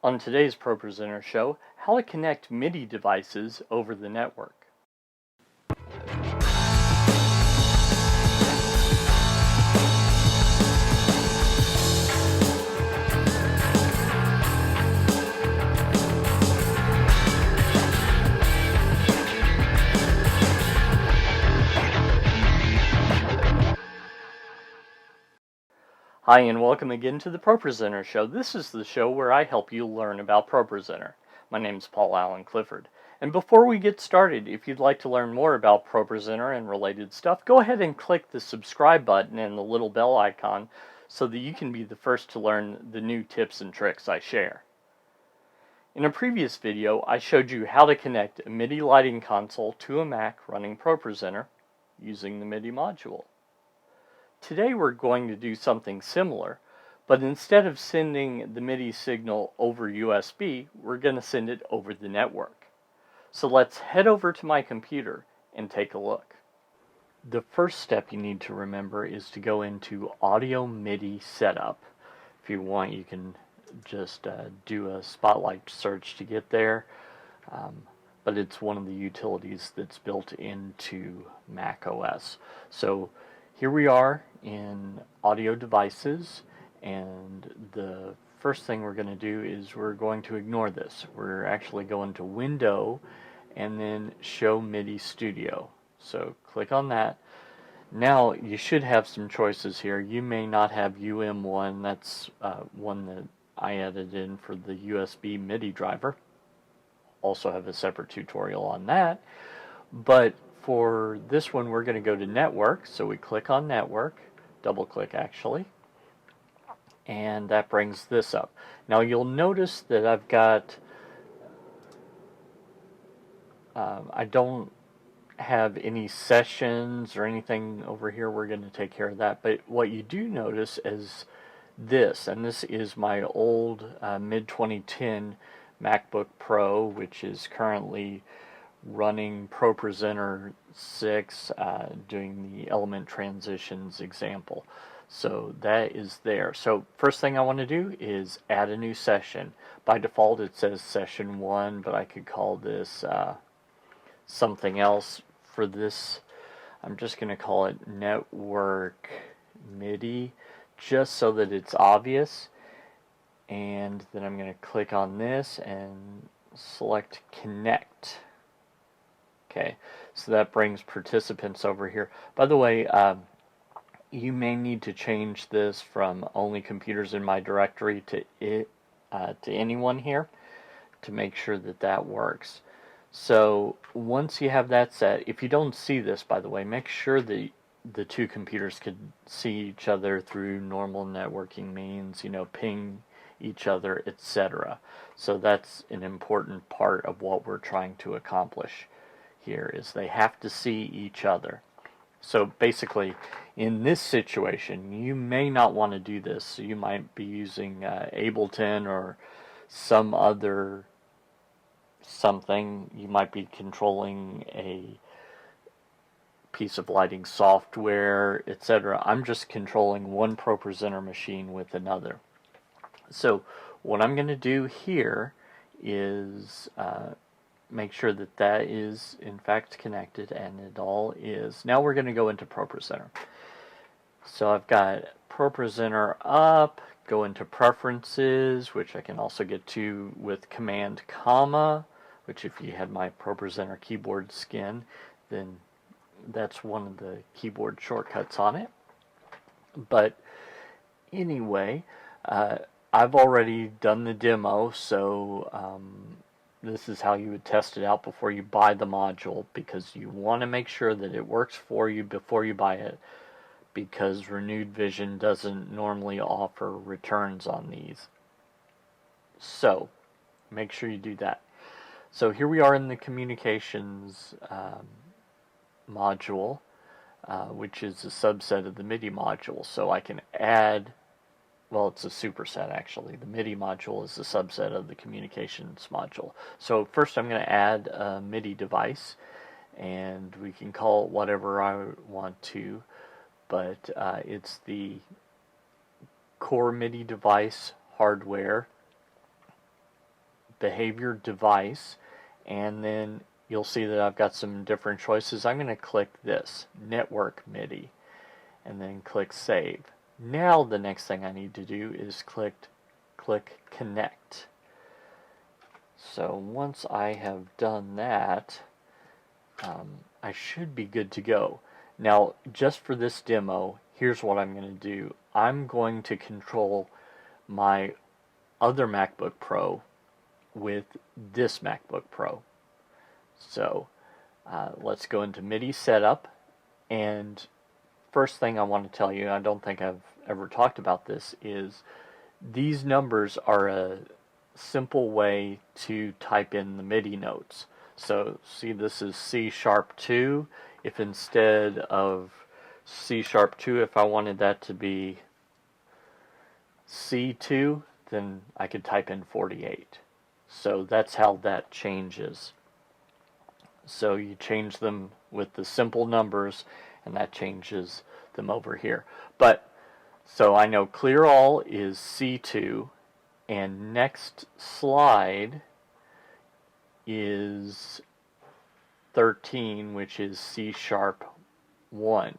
On today's ProPresenter show, how to connect MIDI devices over the network. Hi and welcome again to the ProPresenter show. This is the show where I help you learn about ProPresenter. My name is Paul Alan Clifford. And before we get started, if you'd like to learn more about ProPresenter and related stuff, go ahead and click the subscribe button and the little bell icon so that you can be the first to learn the new tips and tricks I share. In a previous video, I showed you how to connect a MIDI lighting console to a Mac running ProPresenter using the MIDI module. Today we're going to do something similar, but instead of sending the MIDI signal over USB, we're going to send it over the network. So let's head over to my computer and take a look. The first step you need to remember is to go into Audio MIDI Setup. If you want, you can just do a Spotlight search to get there, but it's one of the utilities that's built into Mac OS. So here we are in Audio Devices, and the first thing we're going to do is we're going to ignore this. We're actually going to Window and then Show MIDI Studio. So click on that. Now you should have some choices here. You may not have UM1. That's one that I added in for the USB MIDI driver. Also have a separate tutorial on that. But for this one, we're going to go to Network, so we click on Network, double click actually, and that brings this up. Now you'll notice that I've got, I don't have any sessions or anything over here. We're going to take care of that, but what you do notice is this, and this is my old mid-2010 MacBook Pro, which is currently running ProPresenter 6, doing the element transitions example. So that is there. So first thing I want to do is add a new session. By default it says session 1, but I could call this something else. For this, I'm just going to call it Network MIDI, just so that it's obvious. And then I'm going to click on this and select Connect. Okay, so that brings participants over here. By the way, you may need to change this from only computers in my directory to anyone here to make sure that that works. So once you have that set, if you don't see this, by the way, make sure that the two computers could see each other through normal networking means, ping each other, etc. So that's an important part of what we're trying to accomplish here, is they have to see each other. So basically, in this situation, you may not want to do this. So you might be using Ableton or some other something. You might be controlling a piece of lighting software, etc. I'm just controlling one ProPresenter machine with another. So what I'm going to do here is make sure that that is in fact connected, and it all is. Now we're going to go into ProPresenter. So I've got ProPresenter up, go into Preferences, which I can also get to with Command comma, which if you had my ProPresenter keyboard skin, then that's one of the keyboard shortcuts on it. But anyway, I've already done the demo, so this is how you would test it out before you buy the module, because you want to make sure that it works for you before you buy it, because Renewed Vision doesn't normally offer returns on these. So make sure you do that. So here we are in the communications module, which is a subset of the MIDI module. So I can add, well, it's a superset actually. The MIDI module is a subset of the communications module. So first I'm going to add a MIDI device, and we can call it whatever I want to, but it's the core MIDI device hardware behavior device, and then you'll see that I've got some different choices. I'm going to click this, network MIDI, and then click save. Now the next thing I need to do is click connect. So once I have done that, I should be good to go. Now, just for this demo, here's what I'm going to do. I'm going to control my other MacBook Pro with this MacBook Pro. So let's go into MIDI setup, and first thing I want to tell you, I don't think I've ever talked about this, is these numbers are a simple way to type in the MIDI notes. So see, this is C#2. If instead of C#2, if I wanted that to be C2, then I could type in 48. So that's how that changes. So you change them with the simple numbers, and that changes them over here. But so I know clear all is C2, and next slide is 13, which is C#1.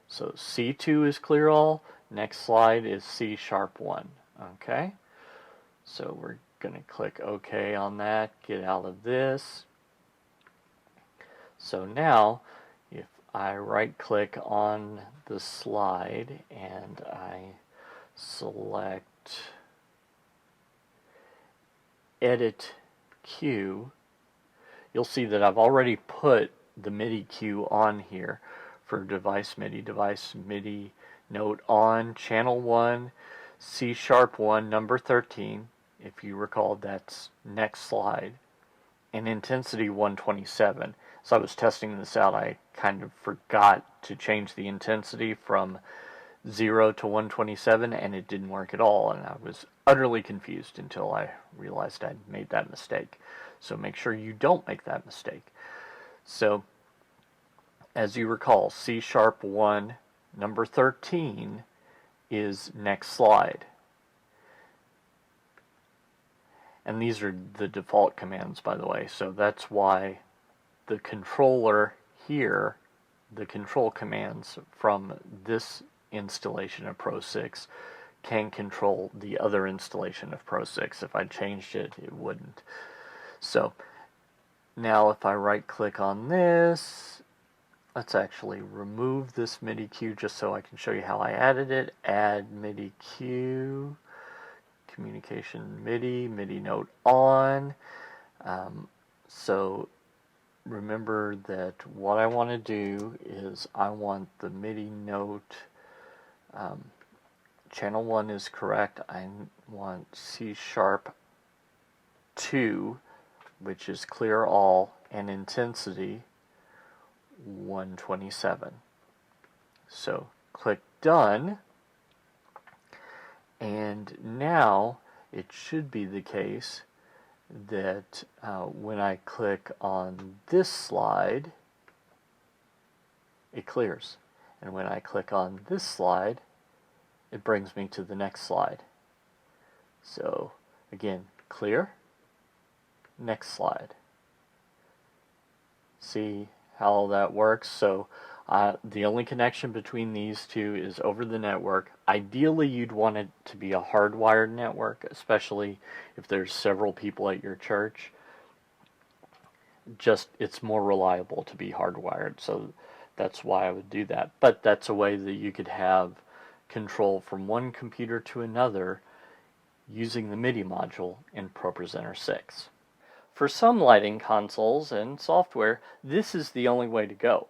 So C2 is clear all, next slide is C#1. Okay, so we're going to click OK on that, get out of this. So now if I right click on the slide and I select edit cue, you'll see that I've already put the MIDI cue on here for Midi Device, MIDI note on, channel 1, C#1, number 13. If you recall, that's next slide, and intensity 127. So I was testing this out. I kind of forgot to change the intensity from 0 to 127, and it didn't work at all, and I was utterly confused until I realized I'd made that mistake. So make sure you don't make that mistake. So as you recall, C#1, number 13 is next slide. And these are the default commands, by the way, so that's why the controller here, the control commands from this installation of Pro 6 can control the other installation of Pro 6. If I changed it, it wouldn't. So now if I right click on this, let's actually remove this MIDI cue just so I can show you how I added it. Add MIDI cue, communication MIDI, MIDI note on. So remember that what I want to do is I want the MIDI note, channel 1 is correct, I want C#2, which is clear all, and intensity 127. So click done, and now it should be the case that when I click on this slide, it clears. And when I click on this slide, it brings me to the next slide. So again, clear, next slide. See how that works? So the only connection between these two is over the network. Ideally, you'd want it to be a hardwired network, especially if there's several people at your church. Just, it's more reliable to be hardwired, so that's why I would do that. But that's a way that you could have control from one computer to another using the MIDI module in ProPresenter 6. For some lighting consoles and software, this is the only way to go.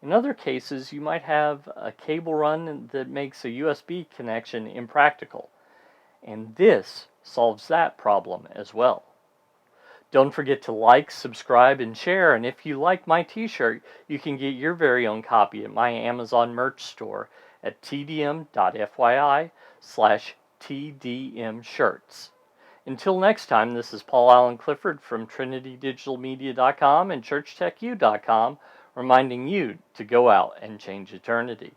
In other cases, you might have a cable run that makes a USB connection impractical, and this solves that problem as well. Don't forget to like, subscribe, and share, and if you like my t-shirt, you can get your very own copy at my Amazon merch store at tdm.fyi/tdmshirts. Until next time, this is Paul Alan Clifford from TrinityDigitalMedia.com and ChurchTechU.com, reminding you to go out and change eternity.